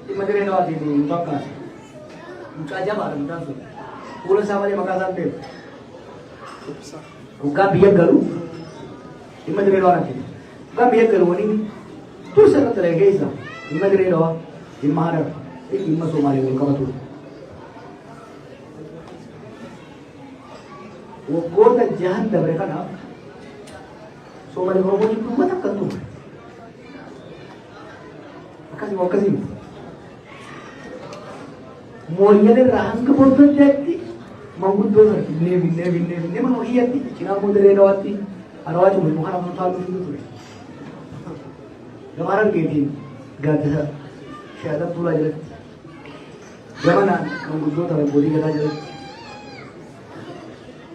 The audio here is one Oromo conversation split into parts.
Dhimma diree dhawaatiif hin fakkaatu. Mucaa jabaadha mucaan sun. Fuula isaa malee maqaa isaan beeku. Hoggaan biyya galu dhimma diree dhawaatiif. Hoggaan biyya galu waliin tursa irratti ta'e keessa dhimma diree dhawaa dhimma Harar dhimma Somaalee wal qabatu. Waggoota jahan dabre kanaaf Somaalee Oromoon uummata akka ture. Akkasuma akkasuma. Mooyyalee irraa hanga booddatti manguddoo sana binnee mana ho'iyyatti cinaa diree dhawaatti harawaa cumee muka nama taaluu ture. Gama Harargeetiin gaaddisa shaadab tuulaa jalatti. Gamanaan manguddoota abbootii gadaa jalatti.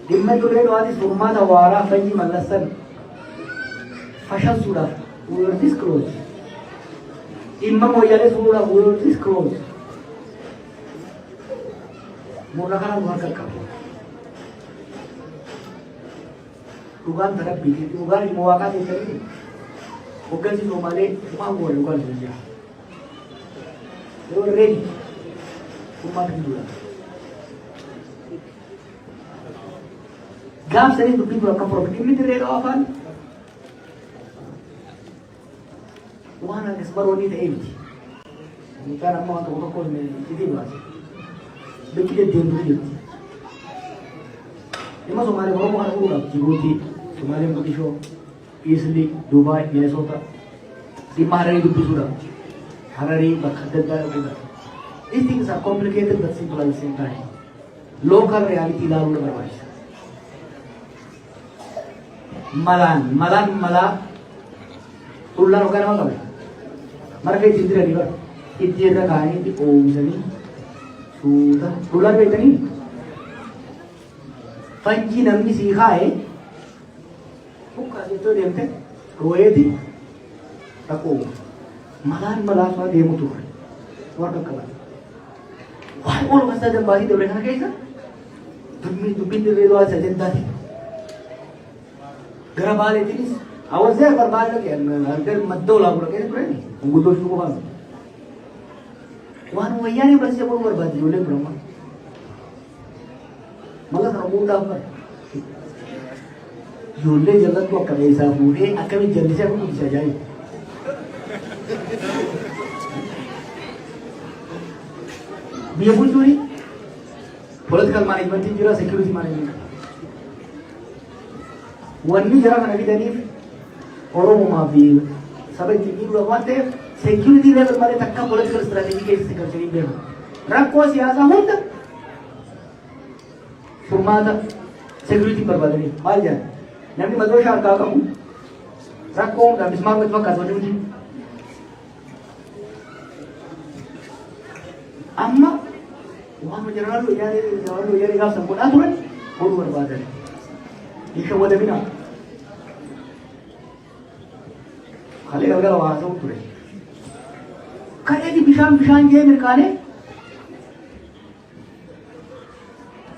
Dhimma diree dhawaatis furmaata waaraa Fayyi Mallassan fashalsuudhaaf we were this close. Dhimma mooyyalee fuudhuudhaaf we were this close. Murna kana nu harka qabu. Dhugaan tarabbiiti. Dhugaan ilma waaqaa keessatti hoggansi Somaalee waan goone dhugaan sun jira. Yoo reedi uummata gidduudha. Gaaf sanii dubbii dura akka dhimmi diree dhawaa afaan waan akkas baroonni ta'ee miti. Mucaan amma waan tokko tokko itti baase. Beki deddeebi'uu jirti. Dhimma Somaalee Oromoo kana fuudhuudhaaf Jibuutii, Somaalee Moqdishoo, Iisli, Duubaay, Minesoota dhimma Hararii dubbisuudhaaf Hararii bakka adda addaa dhaquudhaaf. These things are complicated but simple at the same time. Local reality ilaaluudha barbaachisa. Malaa tullaan hoggaa nama qabe. Marga ittiin jiranii bara. Itti irra kaa'anii itti oomishanii suuta tullaan beektanii fanjii namni sii kaa'e bukkaasitoo deemte rooyeeti dhaqoo malaa sana deemu ture warra qaban. Waan ooluma isaa dambaasii dabre kana keessa dubbiin dirree dhawaa isa jendaati. Gara baaleetiinis awwaazee barbaada kan maddoo laa gura keessa turani hunguddoo shi qofaan. Waan wayyaanee barsiisee boru barbaade ijoolleen birama. Mala kana muudhaaf bara. Ijoollee jallattu akka meeshaa fuudhee akkamiin jallisee akka guddisa ajaa'iba. Biyya bulchuuni political management jira, security management. Wanni jara kana fidaniif Oromoo fi saba itti miidhuudhaaf waan ta'eef security level malee takka political strategy keessatti galchanii beeku. Rakkoo siyaasaa hunda furmaata security barbaadanii maal jedhan namni madooshaa harkaa qabu rakkoo hundaa mismaar wajji fakkaatu wanni hundi. Amma waan jeneraal wayyaanee gaafsan godhaa turan godhuu barbaadan. Isha wadamina kale galgala waa ta'u ture. Kadheeti bishaan jee mirkaanee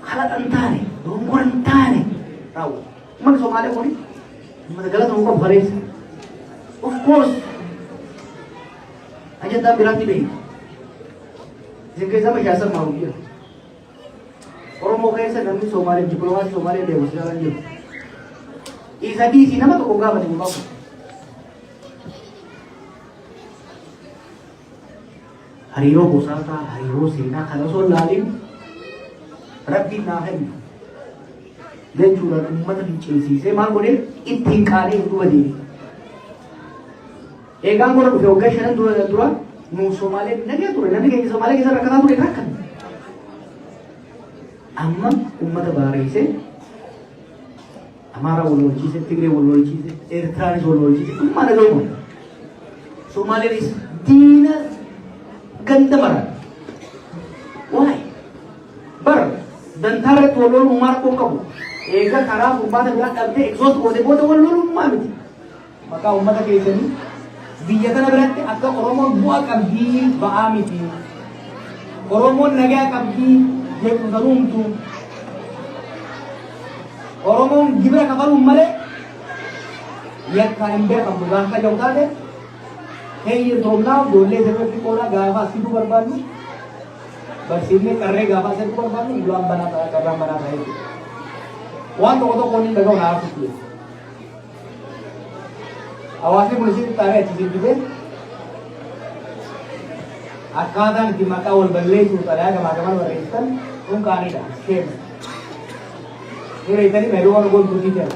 haala dhan taane dongora hin taane raawwatu. Uummanni Somaalee kuni uummata galata nuu qabu bareessa. Of course ajandaa biraatti beeku. Isin keessa mashaasan maa guyyaa. Oromoo keessa namni Somaalee dippiloomaasii Somaalee deemu sidaa jiru. Isa diisii nama tokko gaafate hin bahu. Hariiroo gosaataa, hariiroo seenaa kana osoo hin laalin rabbiin naa kennu jechuudhaan uummata fincilsiisee maal godhee ittiin qaalee hin duba deebi. Eegaan godha dhufe waggaa 5 dura nuu Somaalee nagee ture namni keenya Somaalee keessa rakkataa ture rakkan. Amma uummata baareessee Amara wal lolchiise, Tigray wal lolchiise, Eertiraanis wal lolchiise, dhummaa dhaga'uma. Somaaleenis diina ganda mara. Why? Bar dantaa irratti wal lolummaa rakkoo qabu. Eega karaa furmaata biraa dhabdee exhaust gootee booda wal lolummaa miti. Maqaa uummata keessanii biyya kana biratti akka Oromoon bu'aa qabdii ba'aa miti. Oromoon nagaa qabdii jechuudha rumtu. Oromoon gibira kafaluun malee yakkaan hin beekamu gaafa ta'u taate Hey, Romna, Dole, the Kola Gava, Sibu Barbanu, but Sydney Carre Gava, Sibu Barbanu, Gulam Banata, Karamana. One auto one the half of you. I was able to see the Tarek today. Akadan Timaka will belay to Taraga Magaman or Eastern, Uncanida, same. Here is any Meruan go to teacher.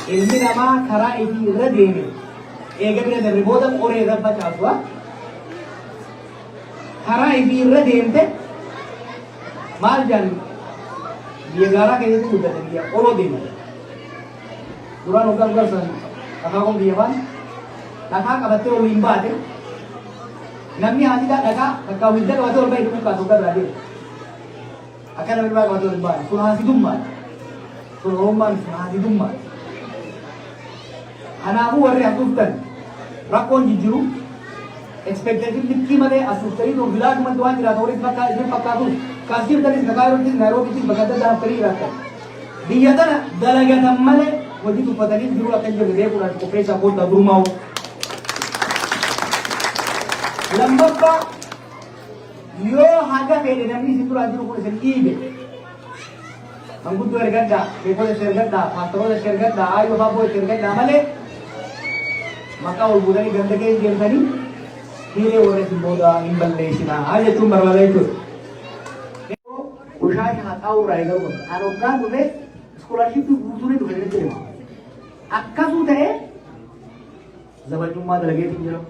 Ilminama Kara iti Redini. Egabina the Ribodam or Rabba Chaswa. Kara iti Redente Marjan Diagara can do that. All of them. Duran of the person, Akam Diavan, Nakaka Bato Limbate. Nami Adida Naka, Kawita Vator by Duka Radi. I can't remember what to buy. So Hasiduma. So Roman Hasiduma. Hanabu or Yakutan. Rakon Jiju. Expectatively Kimade, Asustari, or Vilad Mantuan, Ratori Pakabu. Kasir that is the guy who is Nairobi, Bagada, Raka. The other Dalagata Male, what did you put in the Rula Kanjo, the Rebu, and Kopesa, the Brumau. Lambaka, your Haga made an enemy to Raju was an eBay. Mangutu Ergata, People Sergata, Pastro Sergata, Ayobabo Sergata Male, Macau Budani Gandake, Gandani, here was in Boda in Bandeshina. I let him Barvalaitu. Ushai hatau raiga ko arogan mune scholarship to gusuri to gele tere akka su the zabal jumma lage tinjira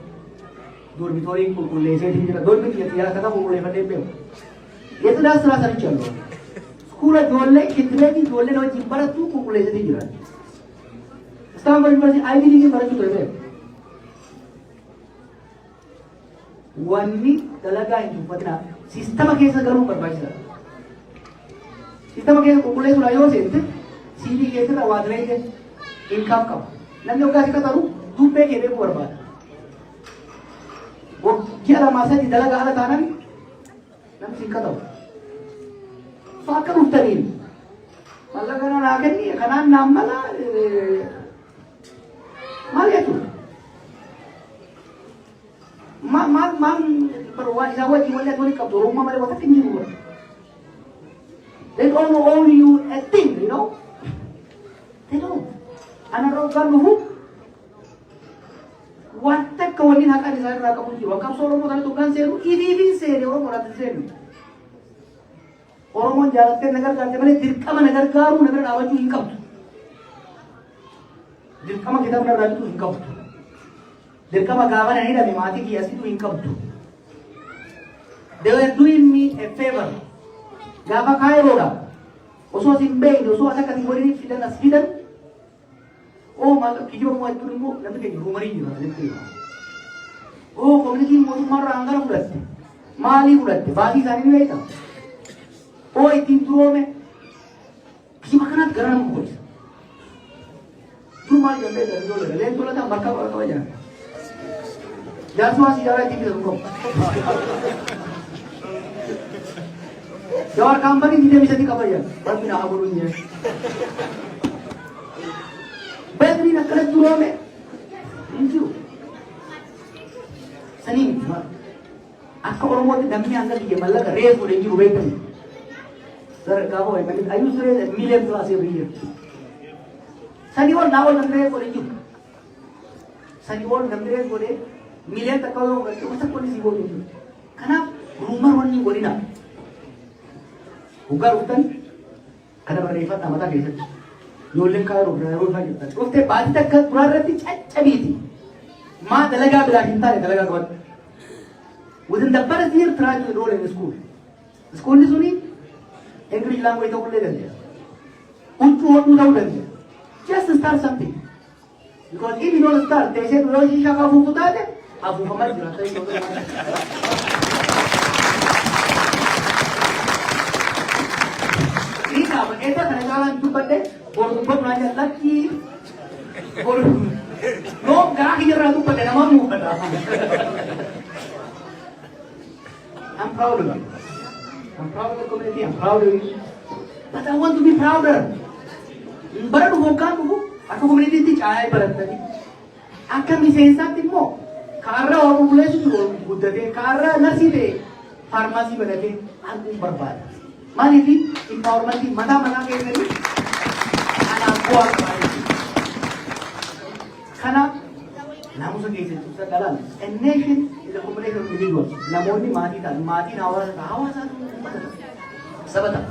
dur bitori ko le se tinjira dur bit ya kata ko le fate pe ye to das sara chalo school jolle kitne ki jolle no chimbara tu ko le se tinjira Istanbul University Ivy League bara tu re wanni talaga itu padna sistem ke sa garu parbaisa Kita pakai kukulai tu layu sih, sini kita tu awal lagi income kau. Nanti orang kita tahu, tu pe kene berbuat. Wo kia lah masa di dalam gala tanam, nanti singkat tahu. So akan ustarin. Malah kerana lagen ni, kerana nama malah, malah tu. Perwali sahaja jiwa ni tu ni kau tu rumah malah buat tinggi buat. They don't owe you a thing, you know. They don't. Another one who what the Kawani Haka desire Rakamuji, Wakam Solomon to Ganseru, even say or more at the same. Oromon Jalatan Nagar Gantamani did come another car who never allowed to income. Did come a Kitamara to income. Did come a Gavan and a Mati, he has to income too. They were doing me a favor. Gapa kaya roda, oso simbe, oso ada kategori ni fidan asfidan. Oh malah kijo mau itu ni mau, nanti kayak rumari juga, nanti. Oh komunikasi mau tu marah anggar ulat, mali ulat, bagi sari ni itu. Oh itu tu me, kisi makanan garam boys. Tu mali jambe dari dulu, lain tu lah tak marka marka aja. Jangan semua si jalan itu kita Your company tidak bisa dikabarkan, tapi nak aburunya. Bateri nak kena turun me, inju. Seni, aku orang mau demi anda dia malah kerja boleh inju betul. Sir, kau apa? Ayu sure million plus every year. Seni orang nawal nampak boleh inju. Seni orang nampak boleh million tak kalau macam boleh sih boleh inju. Karena rumah orang ni boleh nak. Bukan utan, karena berifat nama tak kisah. Jualan kau berapa banyak? Uste bagi tak kat berapa ti caci ti. Ma dalaga bila hinta ni dalaga kau. Within the first year, try to enroll in the school. School ni suni, English language tak boleh dia. Untuk orang muda dia. Just start something. Because if you don't start, they say, "Kalau sih siapa buku tadi, abu kamar jelas." Esta terjalan tu pada, baru nanya lagi, baru no gahir tu pada nama mu pada. I'm proud of you. I'm proud of the community. I'm proud of you. But I want to be prouder. Baru bukan tu, Akka koominiitiitti caalaa baratanii akka miseensaatti immoo kaarraa waa qulqulleessutu guddatee kaarraa narsii ta'e faarmaasii banatee arguun barbaada. Maaliif impaawurmentii mataa keessanii kanaaf bu'aa qabaa. Kanaaf naamusa keessatti ibsa dhalaan a nation is a combination of individuals. Namoonni maatii ta'an maatiin hawaasa saba ta'a.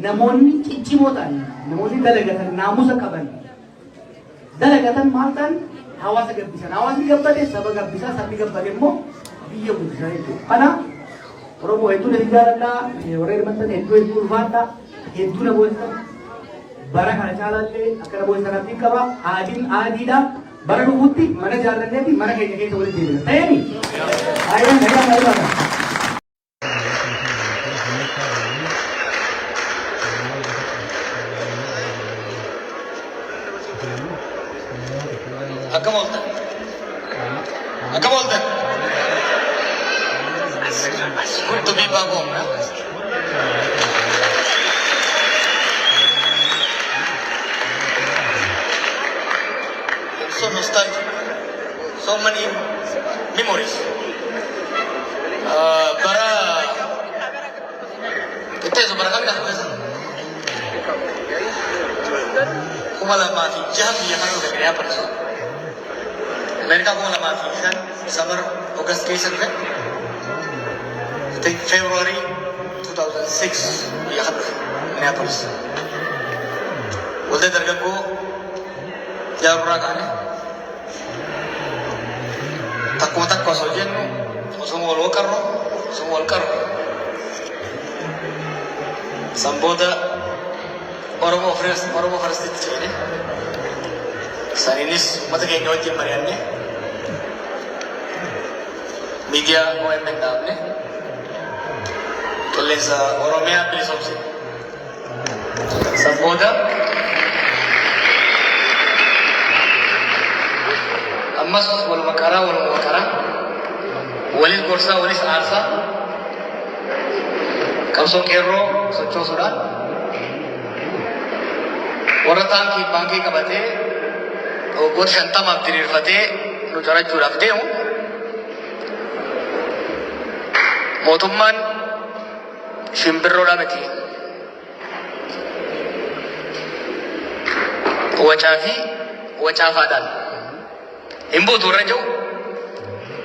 Namoonni ciccimoo ta'an namoonni dalagatan naamusa qaban dalagatan maal ta'an hawaasa gabbisan. Hawaasni gabbate saba gabbisaa sabni gabbate immoo biyya guddisaa jechuudha. Kanaaf Oromoo hedduu na jaalladhaa warreen hirmaatan hedduu ulfaadhaa hedduu na boonsan bara kana caalaallee akka na boonsan abdiin qaba aadiidhaa bara dhufuutti mana jaalladhee fi mana keenya keessa walitti deebina. Ta'eemi? Ayyaan nagaa barbaada. Akkam ooltan? Akkam ooltan? Good to be back home, huh? So nostalgic. So many memories. Bara itu seberapa kali dah biasa? Kumala mati jam dia kan udah kayak apa sih? Amerika kumala mati kan summer August season kan? I think February 2006 ya kan Minneapolis. Udah terganggu jauh rakan ya. Takut sojen semua lokar Samboda Oromo First itu ini. Saninis mata kayak nyoti mariannya. Media mau emendamnya. Tulis Oromia tulis opsi. Samboda Amas wal makara walis gorsa walis arsa kamso kero socho sudah waratan ki bangki kabate o god shantam abdirir fate nu jara juraf deu motumman shimbirro da meti wacafadan imbu turre jau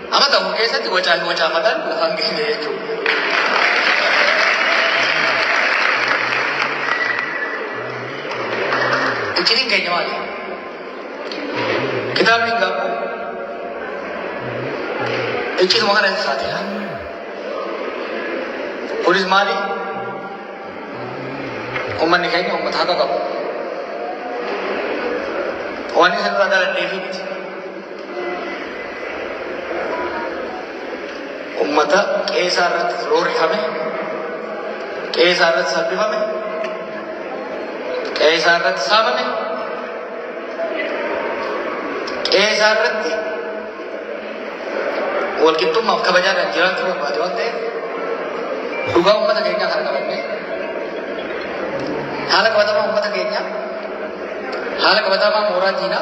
ama tahu kesa ti wacafadan hangi ne ju Ini kayaknya mana? Kita tinggal ini semua kan ada saatnya. Polis mari, umat ni kayaknya umat apa kau? Orang ini sebenarnya adalah David. Umat kesarat rory kami, kesarat sabi kami. Kesarat sama ni, kesarat ni. Walaupun tu maaf kebanyakan jalan tu buat jalan deh. Juga umat kayaknya harga ni. Halak pertama umat kayaknya. Halak pertama murah dina.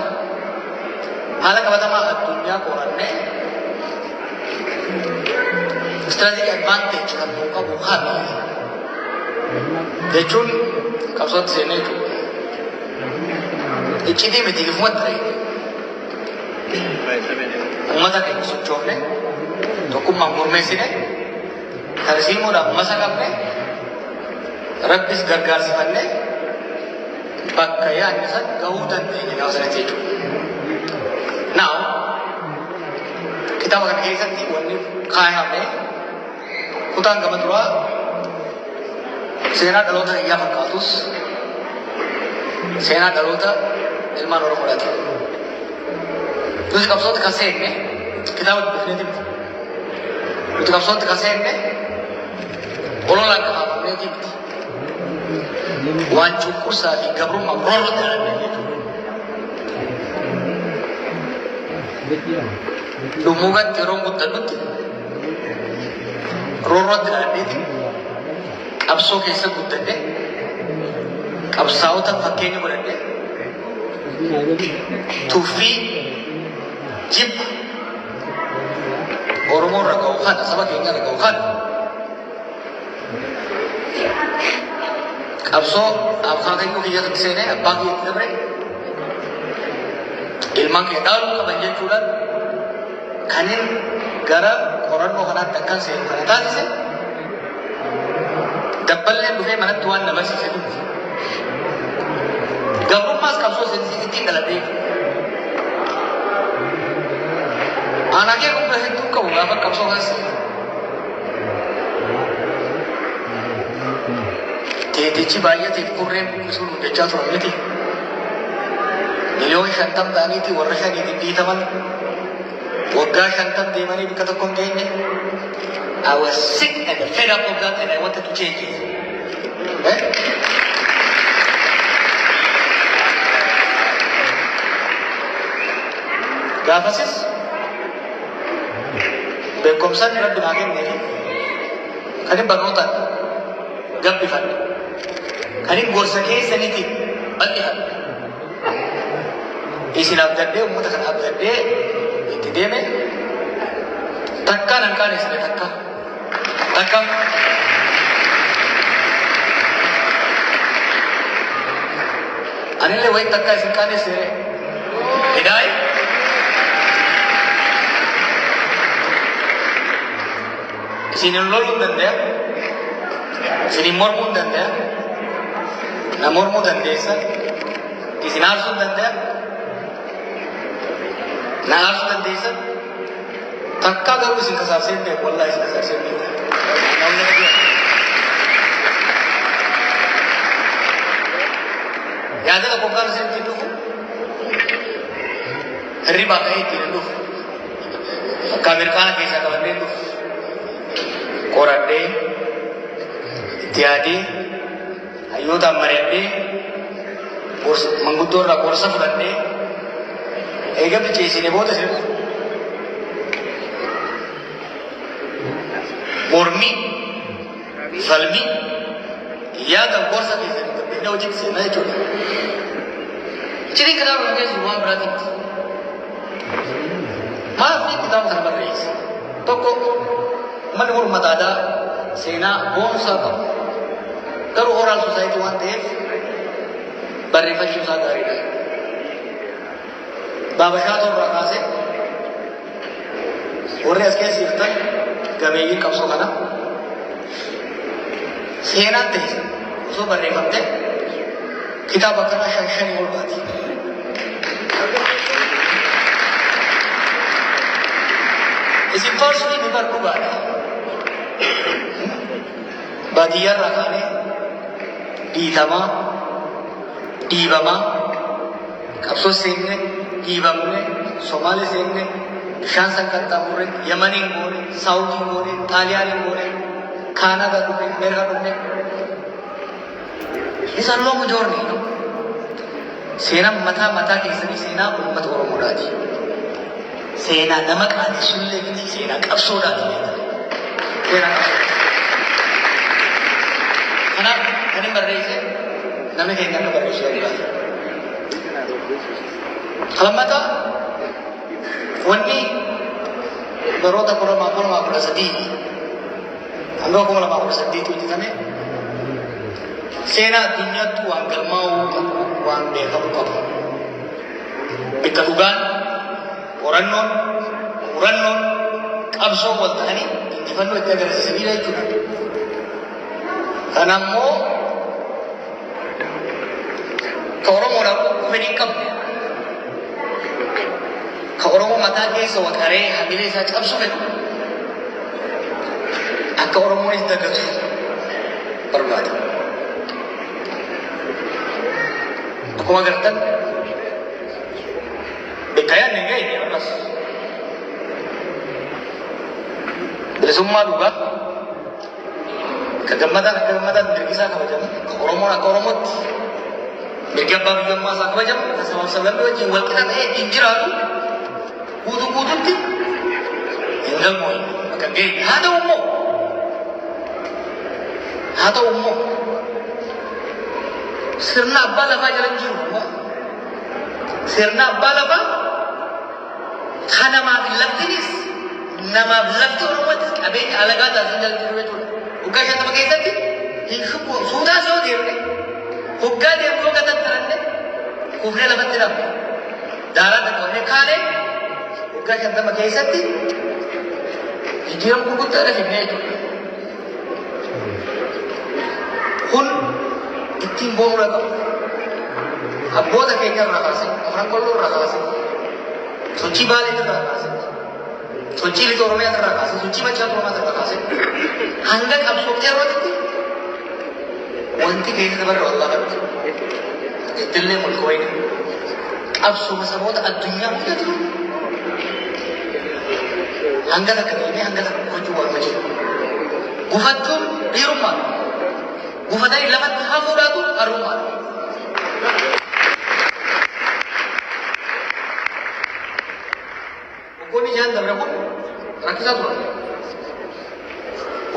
Halak pertama dunia koran ni. Strategic advantage kan muka bukan. Dejun kapsot sini tu. Ichidi में दिख मत रही उम्मता के सुचों ने तो कुम मामूर में सिने हरसीम और अम्मसा कपने रब्बिस गरगार से बनने पक्का अन्य साथ गहुदन देने का उसने चीज़ now kita makan kayak sakti wani kaya हमने कुतांग का मतुरा सेना डलोता या फकातुस सेना डलोता ilman orang muda tu. Terus kapsot kasih ni, kita buat definitif. Itu kapsot kasih ni, orang lagi apa ni? Wan cukur sahih, gabung makrol dalam ni. Lumugat terong bukan betul. Rorot dalam ni. Kapsot kisah bukan ni. Kapsot tak pakai ni bukan ni. tuffii jibba Oromoon raga'u kana saba keenya raga'u kana qabsoo akaakayyuu kiyyatti seenee abbaa kiyyatti dabre ilmaan kee dhaaluu qaban jechuudhaan kanin gara qorannoo kanaatti akkan seenu kana taasise dabballeen dhufee manatti waan na barsiise dhufe gabrummaas qabsoo ittiin dhaladhee anakee kumna hedduu qabu gaafa qabsoo kanas teetichi baay'ateef kurreen buqqisuun hojjechaa turan miti miliyoon 50 ta'aniiti warra shaniitiin dhiitaman waggaa 50 deemanii bakka tokko hin geenye I was sick and fed up of that and I wanted to change it. Gaafasis beekumsaan rabbi naa kenneefi kan hin barnootaan gabbifadhe kan hin gorsa keessaniitiin bal'ifadhe isin abdaddee uummata kana abdaddee itti deeme takkaan hin qaanesine takkaan anillee wayi takkaa isin qaanesine hidaayi isin loluu hin danda'a isin mormuu hin danda'a na mormuu dandeessa isin aarsuu hin danda'a na aarsuu dandeessa takkaa garuu isin kasaarseen beeku wallaahi isin kasaarseen beeku yaada tokko kan isin ittiin dhufu hirribaa ka'ee ittiin dhufu akka Ameerikaana keessaa qabannee dhufu qoradhee itti yaadee hayyootaan mari'adhee manguddoo irraa gorsa fudhadhee eega bilcheessine booda sirba mormii falmii yaada gorsa keessanii gabbinna hojiitti seenaa jechuudha. Cirii kitaaba kan keessu waan biraatitti maaf kitaaba kana barreesse tokko manni mormata aadaa seenaa boonsaa qabu garuu oral society waan ta'eef barreeffachuu isaa gaariidha. Baabashaa torraa kaasee warri as keessa jirtan gameeyyiin qabsoo kana seenaan ta'e osoo barreeffamte kitaaba kanaa 5 ol baati. Isin personally ni barbaada. Baadiyyaarraa kaanee dhiitamaa dhiibamaa qabsoo seenne dhiibamne Somaalee seenne bishaan san qaxxaamurre Yamaniin goone Saawutiin goone Xaaliyaaniin goone Kaanadaa dhufne Ameerikaa dhufne It's a long journey. Seenaan mataa keessanii seenaa uummata Oromoodhaati. Seenaa nama qaanessullee miti seenaa qabsoodhaati. Seenaa qabsoo. Kanaaf kan hin barreesse namni keenya akka barreessu yaadudha. Lammataa wanni baroota 2013 hanga 2018 hojjetame seenaa addunyaatti waan galmaa'uu qabu waan beekamu qabu. Bakka dhugaan qorannoon qabsoo wal ta'anii injifannoo itti agarsiisanidha jechuudha. Kanammoo ka Oromoodhaaf fedhii qabne ka Oromoo mataa keessa waqaree hamilee isaa cabsu fedhu akka Oromoonis dagatu barbaada. Akkuma agartan beekayaan hin ga'e ammas bilisummaa dhugaa ka gammadaan mirgisaa kabajamu ka Oromoon akka Oromootti mirgi abbaa biyyummaa isaa kabajamu ka sabaaf sablammii wajjin wal qixa ta'ee ittiin jiraatu guutuutti hin galmoofne akka ga'e haa ta'u immoo sirna abbaa lafaa jala jiru sirna abbaa lafaa kan namaaf laftinis namaaf lafti Oromootis qabeenya alagaa taasisan jalatti jechuudha. Waggaa 50 keessatti hin shubbu suutaa soo deemne waggaa deemnoo gatattaranne kufnee lafatti dhabne daaraa dhaqqabne kaanee waggaa 50 keessatti jijjiiram gurguddaadha finnee jechuudha. Kun ittiin boonuu qabu. Abboota keenya irraa kaasee, afran qolloo irraa kaasee, sochii baalee irraa kaasee, sochii lixa Oromiyaa irraa kaasee, sochii machaa Oromiyaa irraa kaasee, hanga qabsoofnee yerootti wanti keessa dabarre wallaa qabdi. Ittillee mul'u wayne qabsooma saboota addunyaa hunda jiru. Hanga takka deemee hanga takka gochuu waan jiru. Gufachuun dhiirummaa. Gufatanii lamatti hafuudhaatu harummaa. Waggoonni jaan dabre kun rakkisaa turan.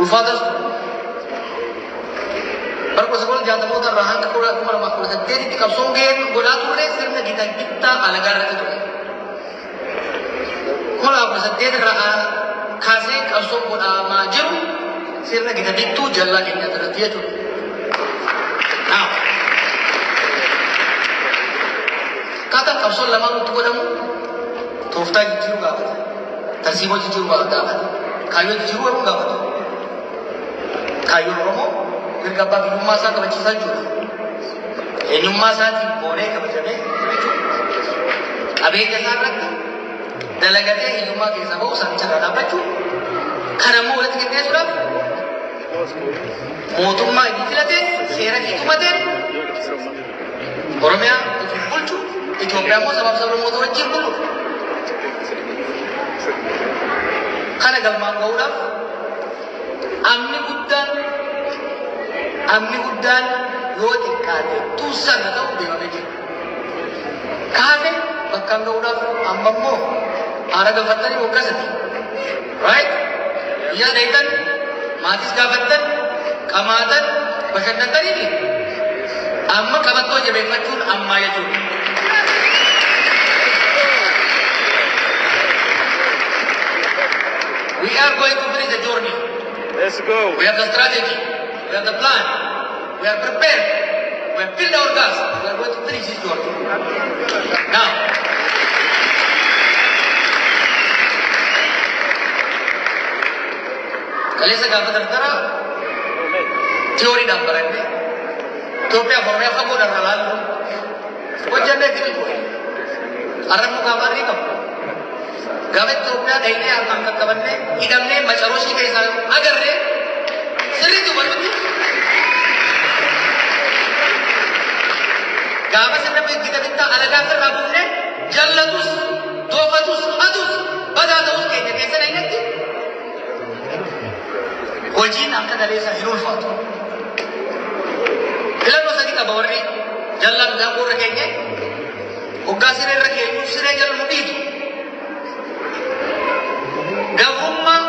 Ulfaatas turan. Bara 1960 irraa hanga 2018tti qabsoon gaheen godhaa turre sirna bittaa alagaa irratti ture. 2018 irraa kaasee qabsoon godhamaa jiru sirna bittuu jallaa keenya irratti jechuudha. Kata qabsoon lamaan nutti godhamu tooftaa jijjiiruu gaafata. Tarsiimoo jijjiiruu gaafata. Kaayyoo jijjiiruu garuu gaafata. Kaayyoon Oromoo mirga abbaa biyyummaa isaa kabachiisaa jechuudha. Eenyummaa isaatiin boonee kabajamee qabeenya isaa irratti dalagatee hiyyummaa keessaa bahu saamicha irraa dhaabbachuu kan ammoo walitti qindeessuudhaaf mootummaa inni filateen seera keetumateen Oromiyaa ofiif bulchu Itoophiyaa immoo sabaaf sablammoota wajjin bulu. Kana galmaan ga'uudhaaf amni guddaan yoo xiqqaate tuussaan haa ta'u deemamee jira. Kaafe bakkaan ga'uudhaaf amma immoo haara galfattanii hoggasati. Right? Biyyaa dheeytan, maatis gaafattan, qamaatan, bashannantanii amma qabattoo jabeeffachuun ammaa jechuudha. We are going to finish the journey. Let's go. We have the strategy. We have the plan. We are prepared. We have filled our gas. We are going to finish this journey. Now, Kalesa gaafa dardara theory dhaan baranne Itoophiyaa Oromiyaa fagoo dharra laallu hojjannee itti dhufe. Arrabnu gaafa arrii qabu. Gaafa Itoophiyaa dhaynee harkaan qaqqabannee hidhamnee macaroshii keessaa agarree sirriitti hubannutti. Gaafa sirna bittaa alagaa irraa buufnee jallatus, doofatus, hatus, badaa ta'us keenya keessa dhaynatti. Hojiin akka galeessa hin ulfaatu. Filannoo sadii qaba warri jallaan gaangoo irra keenye hoggaa siree irra keenyu siree jala nu dhiitu. Gabrummaa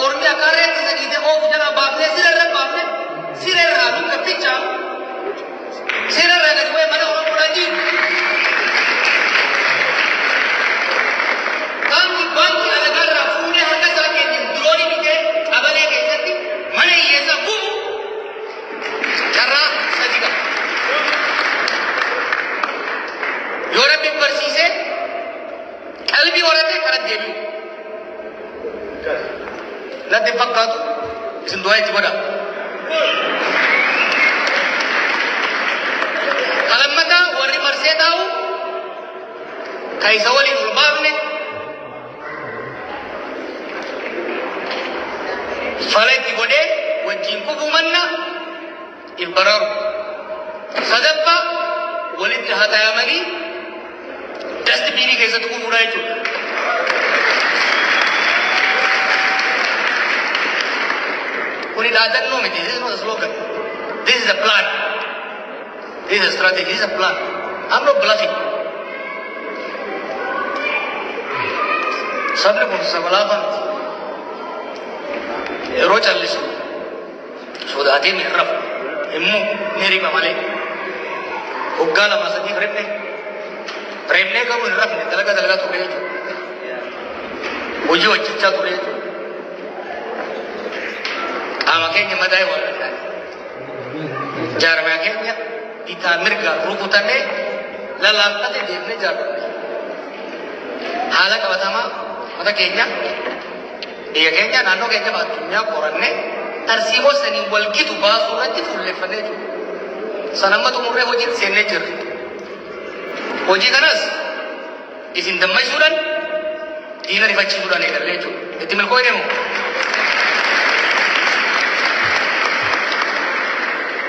ormi akka reetti isa dhiite oofu jala baafnee siree irra baafne siree irraa nu kappicha siree irraa gadi bu'ee mana Oromoodhaa jiru. Baanki alagaa irraa fuunee harka isaa keenyaan diroonii bitee qabalee keessatti mana hiyyeessaa bu'u carraa sadii qaba. Yoo rabbiin barsiisee qalbii horatee karaa deebi'u. Natti fakkaatu isin du'aa itti godha. Kalammataa warri marsee taa'u kan isa waliin ol baafne fala itti godhee wajjin kufuu manna hin baraaru. Sadaffaa walitti hataayamanii dastbiinii keessatti kufuudha jechuudha. Kuni dhaadannoo miti. This is not a slogan. This is a plan. This is a strategy. This is a plan. I'm not bluffing. Sabni kun sabalaafaa miti. Yeroo callisu sodaatee ni rafu. Immoo ni riba malee. Hoggaa lama sadii rifne Premne kamu nerap nih, dalaga turun itu. Uji wajibnya turun itu. Amaknya madai wala kan. Jar makanya kita mirga rukutannya lalangkat di dia jar. Halak pertama, mata kayaknya, dia kayaknya nano kayaknya batunya korannya. Tarsimo seni walgi tu bahasa itu full level itu. Sanamma tu murre wajib signature. Wajib kanas. Isin damai suran. Ina rifachi suran itu lejo. Itu melkoi demo.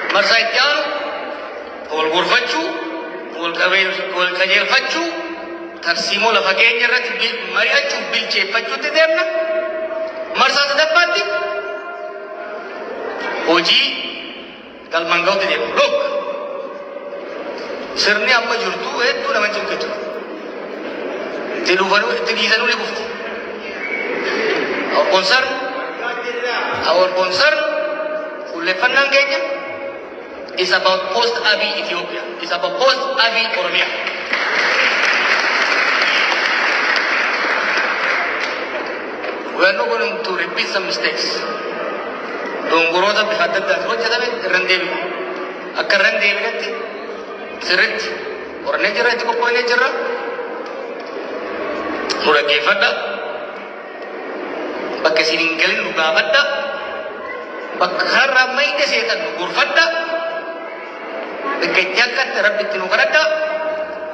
Marsaitan, wal gurfachu, wal kajel fachu. Tarsimo la fakenya rat bil mariachu bil cefachu te demna. Marsat dapati. Hoji galmangau te dem. Look. Sirni amma jurtu itu namanya jurtu. Telufanu itu gizanu le gufti. Our concern, full fanang kayaknya, is about post-Abiy Ethiopia. It's about post-Abiy Oromia. We are not going to repeat some mistakes. Don't go to the hadad that road jadame rendevi. Akkar rendevi natti sirrit or nejara itu ko nejara. Mura gefada. Bakke sininggalin luga badda. Bakkar ramai de setan gurfada. Bakke jagat rabbi tinu karada.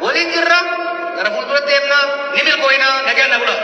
Wali jirra. Gara fuldura temna nibil koina nagyan nagula.